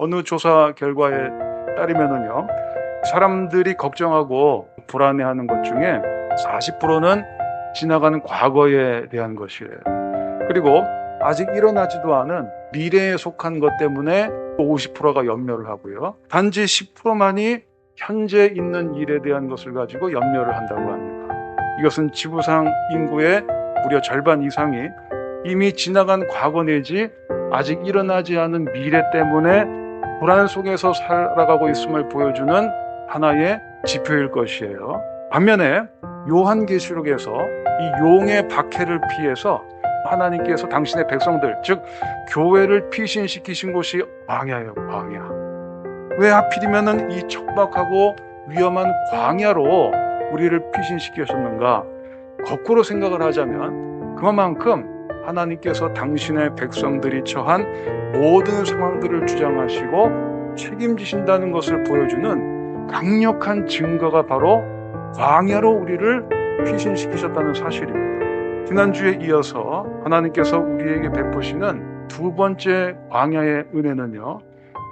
어느 조사 결과에 따르면은요, 사람들이 걱정하고 불안해하는 것 중에 40%는 지나가는 과거에 대한 것이에요. 그리고 아직 일어나지도 않은 미래에 속한 것 때문에 50%가 염려를 하고요. 단지 10%만이 현재 있는 일에 대한 것을 가지고 염려를 한다고 합니다. 이것은 지구상 인구의 무려 절반 이상이 이미 지나간 과거 내지 아직 일어나지 않은 미래 때문에 불안 속에서 살아가고 있음을 보여주는 하나의 지표일 것이에요. 반면에 요한계시록에서 이 용의 박해를 피해서 하나님께서 당신의 백성들, 즉 교회를 피신시키신 곳이 광야예요. 광야. 왜 하필이면은 이 척박하고 위험한 광야로 우리를 피신시키셨는가? 거꾸로 생각을 하자면 그만큼 하나님께서 당신의 백성들이 처한 모든 상황들을 주장하시고 책임지신다는 것을 보여주는 강력한 증거가 바로 광야로 우리를 피신시키셨다는 사실입니다. 지난주에 이어서 하나님께서 우리에게 베푸시는 두 번째 광야의 은혜는요,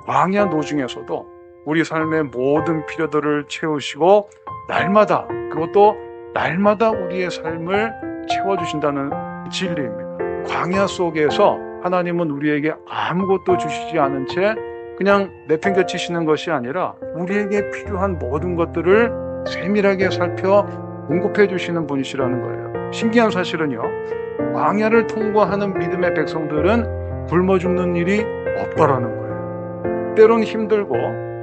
광야 노중에서도 우리 삶의 모든 필요들을 채우시고 날마다, 그것도 날마다 우리의 삶을 채워주신다는 진리입니다. 광야 속에서 하나님은 우리에게 아무것도 주시지 않은 채 그냥 내팽개치시는 것이 아니라 우리에게 필요한 모든 것들을 세밀하게 살펴 공급해 주시는 분이시라는 거예요. 신기한 사실은요, 광야를 통과하는 믿음의 백성들은 굶어 죽는 일이 없다라는 거예요. 때론 힘들고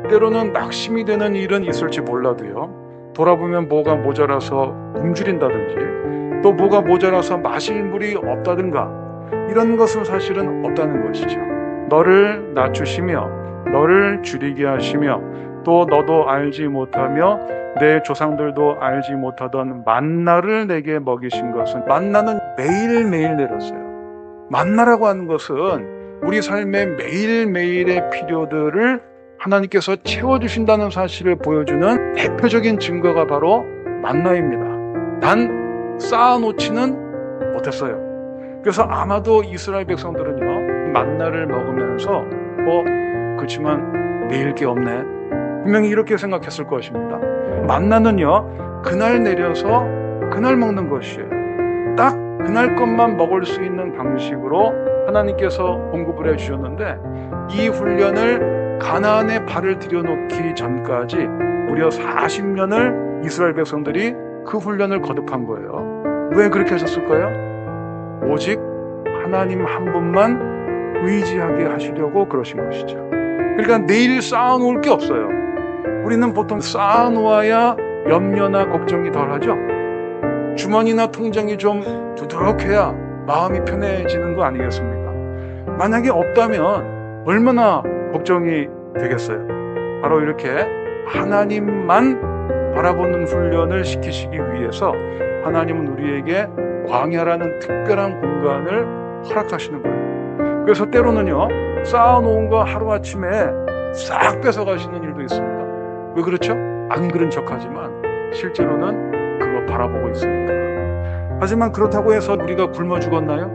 때로는 낙심이 되는 일은 있을지 몰라도요, 돌아보면 뭐가 모자라서 굶주린다든지 또 뭐가 모자라서 마실 물이 없다든가 이런 것은 사실은 없다는 것이죠. 너를 낮추시며 너를 줄이게 하시며 또 너도 알지 못하며 내 조상들도 알지 못하던 만나를 내게 먹이신 것은, 만나는 매일매일 내렸어요. 만나라고 하는 것은 우리 삶의 매일매일의 필요들을 하나님께서 채워주신다는 사실을 보여주는 대표적인 증거가 바로 만나입니다. 단 쌓아놓지는 못했어요. 그래서 아마도 이스라엘 백성들은요, 만나를 먹으면서 그렇지만 내일 게 없네, 분명히 이렇게 생각했을 것입니다. 만나는요, 그날 내려서 그날 먹는 것이에요. 딱 그날 것만 먹을 수 있는 방식으로 하나님께서 공급을 해주셨는데, 이 훈련을 가나안에 발을 들여놓기 전까지 무려 40년을 이스라엘 백성들이 그 훈련을 거듭한 거예요. 왜 그렇게 하셨을까요? 오직 하나님 한 분만 의지하게 하시려고 그러신 것이죠. 그러니까 내일 쌓아놓을 게 없어요. 우리는 보통 쌓아놓아야 염려나 걱정이 덜하죠. 주머니나 통장이 좀 두둑해야 마음이 편해지는 거 아니겠습니까? 만약에 없다면 얼마나 걱정이 되겠어요. 바로 이렇게 하나님만 바라보는 훈련을 시키시기 위해서 하나님은 우리에게 광야라는 특별한 공간을 허락하시는 거예요. 그래서 때로는요, 쌓아놓은 거 하루아침에 싹 뺏어가시는 일도 있습니다. 왜 그렇죠? 안 그런 척하지만 실제로는 그거 바라보고 있으니까. 하지만 그렇다고 해서 우리가 굶어 죽었나요?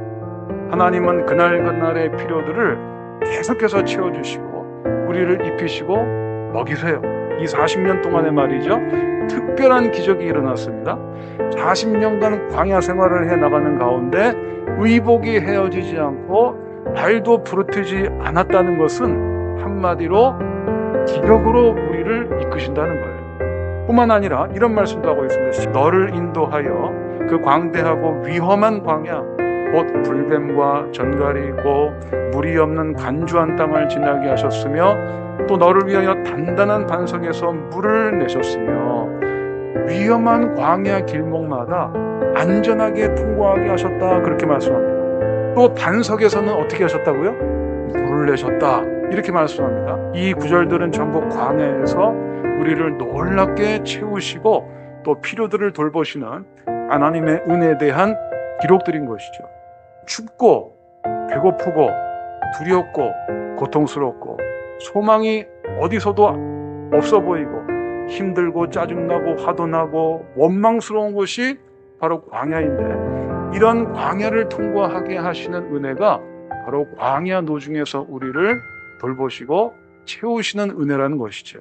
하나님은 그날의 필요들을 계속해서 채워주시고 우리를 입히시고 먹이세요. 이 40년 동안에 말이죠, 특별한 기적이 일어났습니다. 40년간 광야 생활을 해나가는 가운데 의복이 헤어지지 않고 발도 부르트지 않았다는 것은 한마디로 기적으로 우리를 이끄신다는 거예요. 뿐만 아니라 이런 말씀도 하고 있습니다. 너를 인도하여 그 광대하고 위험한 광야, 곧 불뱀과 전갈이 있고 물이 없는 간주한 땅을 지나게 하셨으며 또 너를 위하여 단단한 반석에서 물을 내셨으며 위험한 광야 길목마다 안전하게 통과하게 하셨다, 그렇게 말씀합니다. 또 반석에서는 어떻게 하셨다고요? 물을 내셨다, 이렇게 말씀합니다. 이 구절들은 전부 광야에서 우리를 놀랍게 채우시고 또 필요들을 돌보시는 하나님의 은혜에 대한 기록들인 것이죠. 춥고 배고프고 두렵고 고통스럽고 소망이 어디서도 없어 보이고 힘들고 짜증나고 화도 나고 원망스러운 곳이 바로 광야인데, 이런 광야를 통과하게 하시는 은혜가 바로 광야 노중에서 우리를 돌보시고 채우시는 은혜라는 것이죠.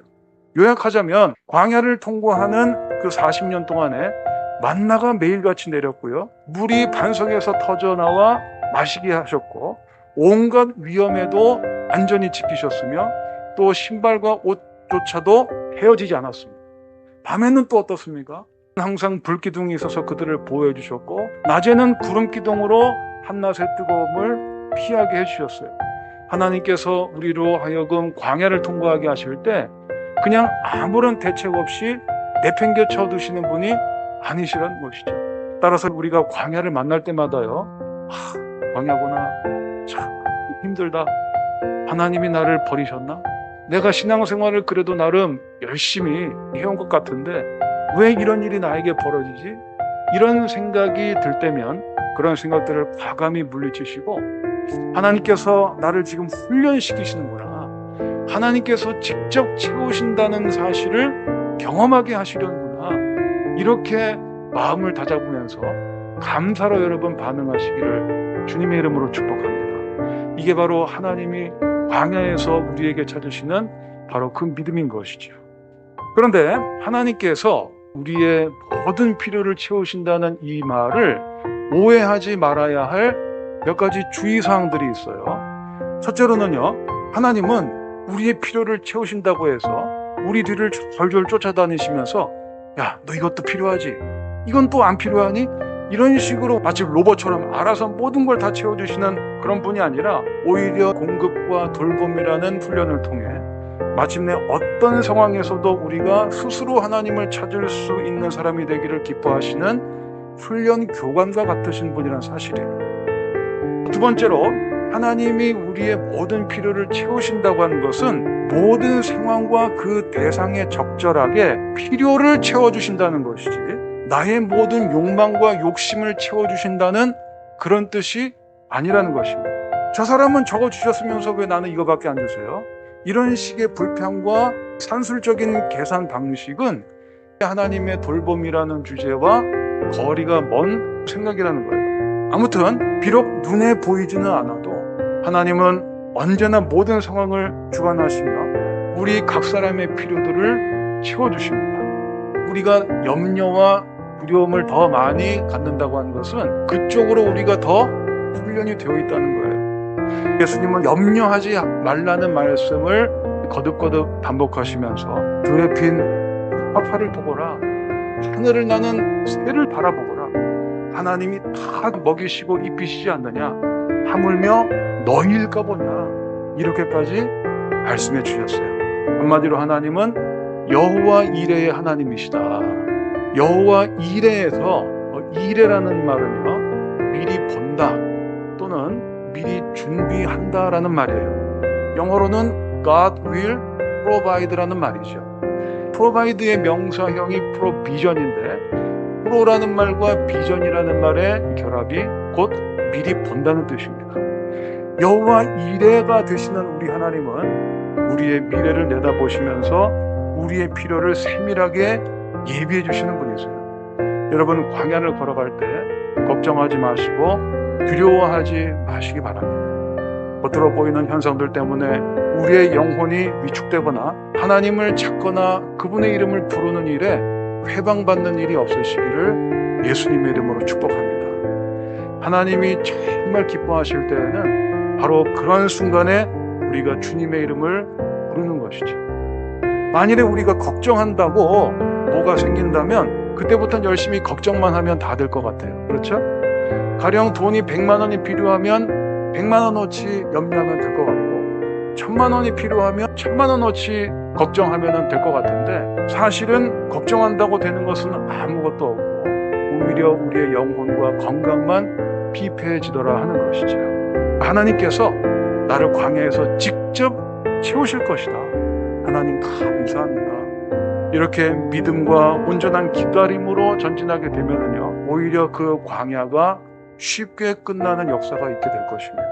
요약하자면 광야를 통과하는 그 40년 동안에 만나가 매일같이 내렸고요. 물이 반석에서 터져나와 마시게 하셨고 온갖 위험에도 안전히 지키셨으며 또 신발과 옷조차도 헤어지지 않았습니다. 밤에는 또 어떻습니까? 항상 불기둥이 있어서 그들을 보호해 주셨고 낮에는 구름기둥으로 한낮의 뜨거움을 피하게 해주셨어요. 하나님께서 우리로 하여금 광야를 통과하게 하실 때 그냥 아무런 대책 없이 내팽개쳐 두시는 분이 아니시라는 것이죠. 따라서 우리가 광야를 만날 때마다요, 광야구나, 참 힘들다, 하나님이 나를 버리셨나? 내가 신앙생활을 그래도 나름 열심히 해온 것 같은데 왜 이런 일이 나에게 벌어지지? 이런 생각이 들 때면 그런 생각들을 과감히 물리치시고 하나님께서 나를 지금 훈련시키시는구나, 하나님께서 직접 채우신다는 사실을 경험하게 하시려는구나, 이렇게 마음을 다잡으면서 감사로 여러분 반응하시기를 주님의 이름으로 축복합니다. 이게 바로 하나님이 광야에서 우리에게 찾으시는 바로 그 믿음인 것이죠. 그런데 하나님께서 우리의 모든 필요를 채우신다는 이 말을 오해하지 말아야 할 몇 가지 주의사항들이 있어요. 첫째로는요, 하나님은 우리의 필요를 채우신다고 해서 우리 뒤를 절절 쫓아다니시면서 야, 너 이것도 필요하지? 이건 또 안 필요하니? 이런 식으로 마치 로봇처럼 알아서 모든 걸 다 채워주시는 그런 분이 아니라 오히려 공급과 돌봄이라는 훈련을 통해 마침내 어떤 상황에서도 우리가 스스로 하나님을 찾을 수 있는 사람이 되기를 기뻐하시는 훈련 교관과 같으신 분이란 사실이에요. 두 번째로, 하나님이 우리의 모든 필요를 채우신다고 하는 것은 모든 상황과 그 대상에 적절하게 필요를 채워주신다는 것이지 나의 모든 욕망과 욕심을 채워주신다는 그런 뜻이 아니라는 것입니다. 저 사람은 저거 주셨으면서 왜 나는 이거밖에 안 주세요? 이런 식의 불평과 산술적인 계산 방식은 하나님의 돌봄이라는 주제와 거리가 먼 생각이라는 거예요. 아무튼 비록 눈에 보이지는 않아도 하나님은 언제나 모든 상황을 주관하시며 우리 각 사람의 필요들을 채워주십니다. 우리가 염려와 두려움을 더 많이 갖는다고 하는 것은 그쪽으로 우리가 더 훈련이 되어 있다는 거예요. 예수님은 염려하지 말라는 말씀을 거듭거듭 반복하시면서 들에 핀 파파를 보거라, 하늘을 나는 새를 바라보거라, 하나님이 다 먹이시고 입히시지 않느냐, 하물며 너희일까 보냐, 이렇게까지 말씀해 주셨어요. 한마디로 하나님은 여호와 이레의 하나님이시다. 여호와 이레에서 이레라는 말은요, 미리 본다 또는 미리 준비한다라는 말이에요. 영어로는 God will provide라는 말이죠. provide의 명사형이 provision인데 프로라는 말과 비전이라는 말의 결합이 곧 미리 본다는 뜻입니다. 여호와 이레가 되시는 우리 하나님은 우리의 미래를 내다보시면서 우리의 필요를 세밀하게 예비해 주시는 분이세요. 여러분, 광야를 걸어갈 때 걱정하지 마시고 두려워하지 마시기 바랍니다. 겉으로 보이는 현상들 때문에 우리의 영혼이 위축되거나 하나님을 찾거나 그분의 이름을 부르는 일에 회방받는 일이 없으시기를 예수님의 이름으로 축복합니다. 하나님이 정말 기뻐하실 때에는 바로 그런 순간에 우리가 주님의 이름을 부르는 것이죠. 만일에 우리가 걱정한다고 뭐가 생긴다면 그때부터는 열심히 걱정만 하면 다 될 것 같아요. 그렇죠? 가령 돈이 100만 원이 필요하면 100만 원어치 염려하면 될 것 같고 1000만 원이 필요하면 1000만 원어치 걱정하면 될 것 같은데 사실은 걱정한다고 되는 것은 아무것도 없고 오히려 우리의 영혼과 건강만 피폐해지더라 하는 것이죠. 하나님께서 나를 광야에서 직접 채우실 것이다. 하나님 감사합니다. 이렇게 믿음과 온전한 기다림으로 전진하게 되면은요, 오히려 그 광야가 쉽게 끝나는 역사가 있게 될 것입니다.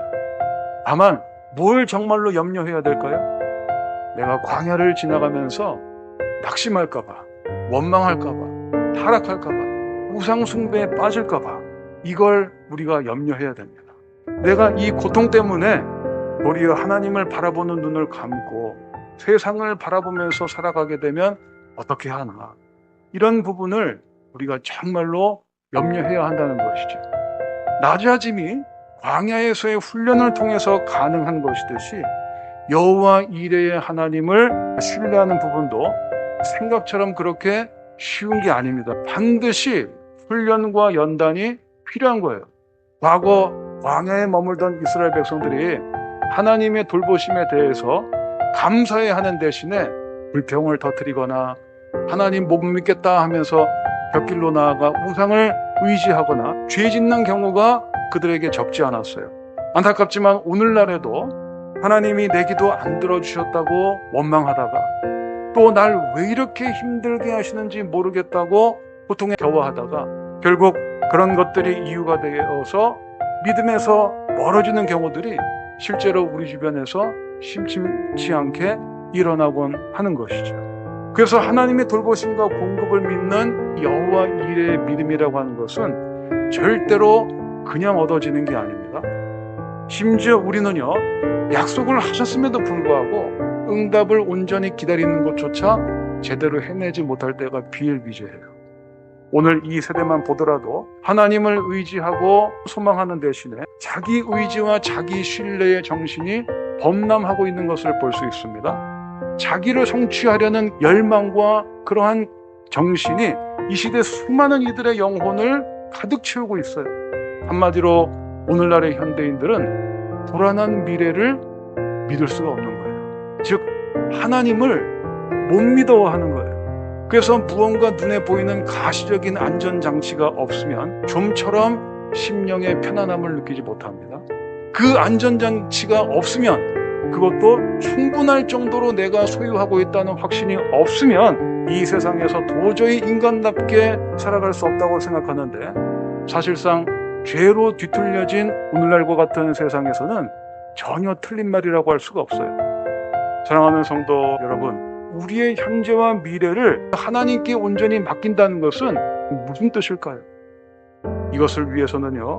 다만 뭘 정말로 염려해야 될까요? 내가 광야를 지나가면서 낙심할까봐, 원망할까봐, 타락할까봐, 우상숭배에 빠질까봐 이걸 우리가 염려해야 됩니다. 내가 이 고통 때문에 도리어 하나님을 바라보는 눈을 감고 세상을 바라보면서 살아가게 되면 어떻게 하나. 이런 부분을 우리가 정말로 염려해야 한다는 것이죠. 낮아짐이 광야에서의 훈련을 통해서 가능한 것이듯이 여호와 이레의 하나님을 신뢰하는 부분도 생각처럼 그렇게 쉬운 게 아닙니다. 반드시 훈련과 연단이 필요한 거예요. 과거 광야에 머물던 이스라엘 백성들이 하나님의 돌보심에 대해서 감사해야 하는 대신에 불평을 터뜨리거나 하나님 못 믿겠다 하면서 벽길로 나아가 우상을 의지하거나 죄 짓는 경우가 그들에게 적지 않았어요. 안타깝지만 오늘날에도 하나님이 내 기도 안 들어주셨다고 원망하다가 또 날 왜 이렇게 힘들게 하시는지 모르겠다고 고통에 겨워하다가 결국 그런 것들이 이유가 되어서 믿음에서 멀어지는 경우들이 실제로 우리 주변에서 심심치 않게 일어나곤 하는 것이죠. 그래서 하나님의 돌보심과 공급을 믿는 여호와 이레의 믿음이라고 하는 것은 절대로 그냥 얻어지는 게 아닙니다. 심지어 우리는요, 약속을 하셨음에도 불구하고 응답을 온전히 기다리는 것조차 제대로 해내지 못할 때가 비일비재해요. 오늘 이 세대만 보더라도 하나님을 의지하고 소망하는 대신에 자기 의지와 자기 신뢰의 정신이 범람하고 있는 것을 볼 수 있습니다. 자기를 성취하려는 열망과 그러한 정신이 이 시대 수많은 이들의 영혼을 가득 채우고 있어요. 한마디로 오늘날의 현대인들은 불안한 미래를 믿을 수가 없는 거예요. 즉 하나님을 못 믿어하는 거예요. 그래서 무언가 눈에 보이는 가시적인 안전장치가 없으면 좀처럼 심령의 편안함을 느끼지 못합니다. 그 안전장치가 없으면 그것도 충분할 정도로 내가 소유하고 있다는 확신이 없으면 이 세상에서 도저히 인간답게 살아갈 수 없다고 생각하는데, 사실상 죄로 뒤틀려진 오늘날과 같은 세상에서는 전혀 틀린 말이라고 할 수가 없어요. 사랑하는 성도 여러분, 우리의 현재와 미래를 하나님께 온전히 맡긴다는 것은 무슨 뜻일까요? 이것을 위해서는요,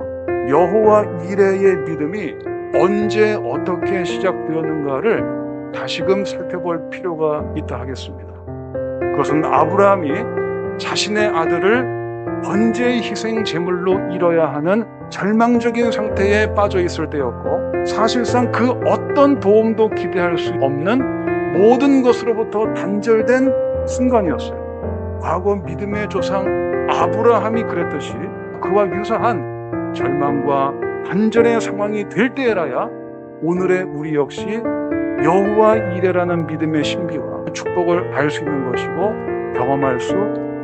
여호와 이레의 믿음이 언제 어떻게 시작되었는가를 다시금 살펴볼 필요가 있다 하겠습니다. 그것은 아브라함이 자신의 아들을 번제의 희생 제물로 잃어야 하는 절망적인 상태에 빠져 있을 때였고, 사실상 그 어떤 도움도 기대할 수 없는 모든 것으로부터 단절된 순간이었어요. 과거 믿음의 조상 아브라함이 그랬듯이 그와 유사한 절망과 단절의 상황이 될 때라야 오늘의 우리 역시 여호와 이레라는 믿음의 신비와 축복을 알 수 있는 것이고 경험할 수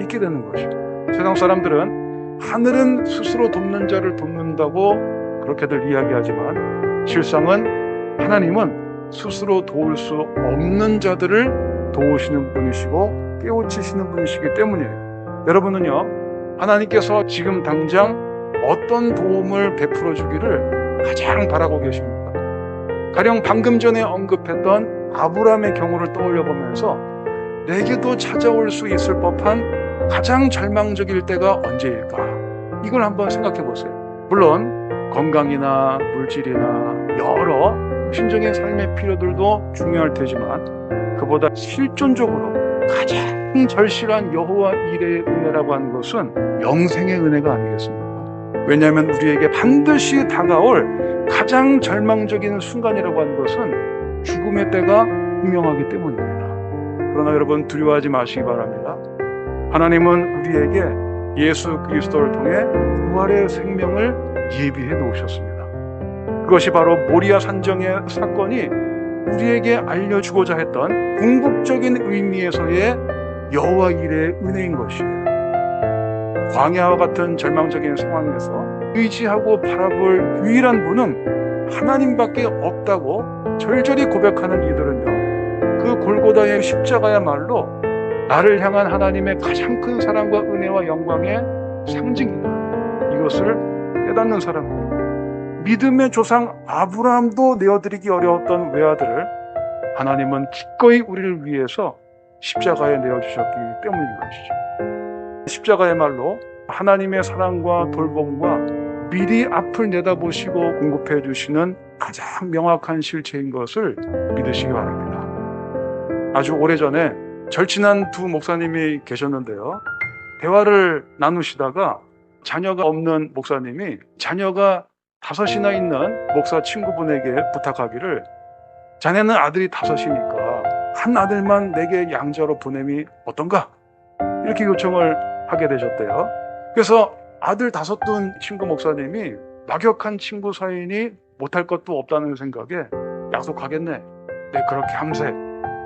있게 되는 것이죠. 세상 사람들은 하늘은 스스로 돕는 자를 돕는다고 그렇게들 이야기하지만, 실상은 하나님은 스스로 도울 수 없는 자들을 도우시는 분이시고 깨우치시는 분이시기 때문이에요. 여러분은요, 하나님께서 지금 당장 어떤 도움을 베풀어 주기를 가장 바라고 계십니까? 가령 방금 전에 언급했던 아브라함의 경우를 떠올려 보면서 내게도 찾아올 수 있을 법한 가장 절망적일 때가 언제일까? 이걸 한번 생각해 보세요. 물론 건강이나 물질이나 여러 신적인 삶의 필요들도 중요할 테지만, 그보다 실존적으로 가장 절실한 여호와 이레의 은혜라고 하는 것은 영생의 은혜가 아니겠습니까? 왜냐하면 우리에게 반드시 다가올 가장 절망적인 순간이라고 하는 것은 죽음의 때가 분명하기 때문입니다. 그러나 여러분, 두려워하지 마시기 바랍니다. 하나님은 우리에게 예수 그리스도를 통해 부활의 생명을 예비해 놓으셨습니다. 그것이 바로 모리아 산정의 사건이 우리에게 알려주고자 했던 궁극적인 의미에서의 여호와 이레의 은혜인 것이에요. 광야와 같은 절망적인 상황에서 의지하고 바라볼 유일한 분은 하나님밖에 없다고 절절히 고백하는 이들은요, 그 골고다의 십자가야말로 나를 향한 하나님의 가장 큰 사랑과 은혜와 영광의 상징이다, 이것을 깨닫는 사람입니다. 믿음의 조상 아브라함도 내어드리기 어려웠던 외아들을 하나님은 기꺼이 우리를 위해서 십자가에 내어주셨기 때문인 것이죠. 십자가의 말로 하나님의 사랑과 돌봄과 미리 앞을 내다보시고 공급해 주시는 가장 명확한 실체인 것을 믿으시기 바랍니다. 아주 오래전에 절친한 두 목사님이 계셨는데요. 대화를 나누시다가 자녀가 없는 목사님이 자녀가 5이나 있는 목사 친구분에게 부탁하기를, 자네는 아들이 5이니까 한 아들만 내게 양자로 보냄이 어떤가? 이렇게 요청을 하게 되셨대요. 그래서 아들 5 둔 친구 목사님이 막역한 친구 사이니 못할 것도 없다는 생각에 약속하겠네, 네 그렇게 함세,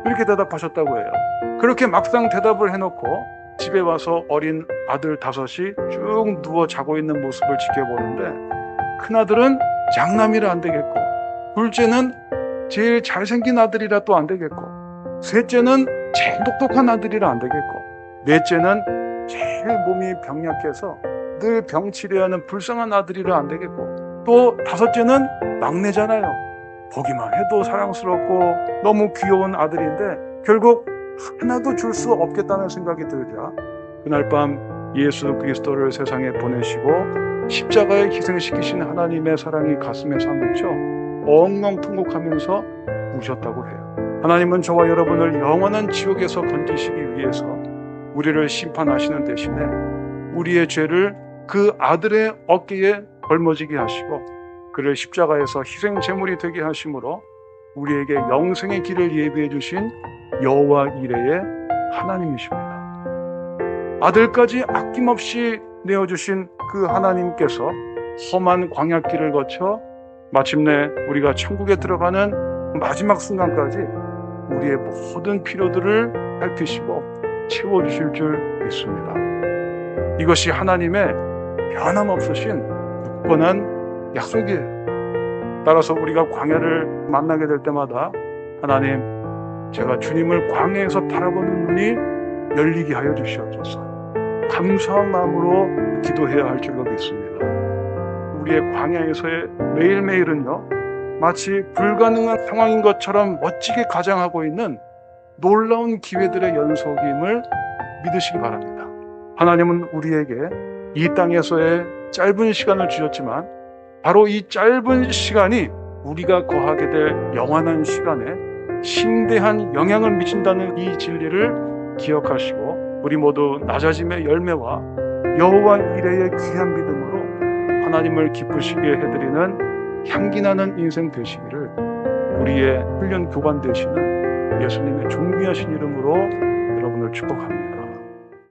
이렇게 대답하셨다고 해요. 그렇게 막상 대답을 해놓고 집에 와서 어린 아들 5이 쭉 누워 자고 있는 모습을 지켜보는데, 큰아들은 장남이라 안 되겠고, 둘째는 제일 잘생긴 아들이라 또 안 되겠고, 셋째는 제일 똑똑한 아들이라 안 되겠고, 넷째는 제일 몸이 병약해서 늘 병치레하는 불쌍한 아들이라 안 되겠고, 또 5째는 막내잖아요. 보기만 해도 사랑스럽고 너무 귀여운 아들인데 결국 하나도 줄 수 없겠다는 생각이 들자, 그날 밤 예수 그리스도를 세상에 보내시고 십자가에 희생시키신 하나님의 사랑이 가슴에 사무쳐 엉엉 통곡하면서 우셨다고 해요. 하나님은 저와 여러분을 영원한 지옥에서 건지시기 위해서 우리를 심판하시는 대신에 우리의 죄를 그 아들의 어깨에 걸머지게 하시고 그를 십자가에서 희생 제물이 되게 하심으로 우리에게 영생의 길을 예비해 주신 여호와 이레의 하나님이십니다. 아들까지 아낌없이 내어주신 그 하나님께서 험한 광야길을 거쳐 마침내 우리가 천국에 들어가는 마지막 순간까지 우리의 모든 필요들을 살피시고 채워주실 줄 믿습니다. 이것이 하나님의 변함없으신 굳건한 약속이에요. 따라서 우리가 광야를 만나게 될 때마다 하나님, 제가 주님을 광야에서 바라보는 눈이 열리게 하여 주시옵소서, 감사한 마음으로 기도해야 할 줄로 믿습니다. 우리의 광야에서의 매일매일은요, 마치 불가능한 상황인 것처럼 멋지게 가장하고 있는 놀라운 기회들의 연속임을 믿으시기 바랍니다. 하나님은 우리에게 이 땅에서의 짧은 시간을 주셨지만 바로 이 짧은 시간이 우리가 거하게 될 영원한 시간에 심대한 영향을 미친다는 이 진리를 기억하시고 우리 모두 낮아짐의 열매와 여호와 이레의 귀한 믿음으로 하나님을 기쁘시게 해드리는 향기나는 인생 되시기를 우리의 훈련 교관 되시는 예수님의 존귀하신 이름으로 여러분을 축복합니다.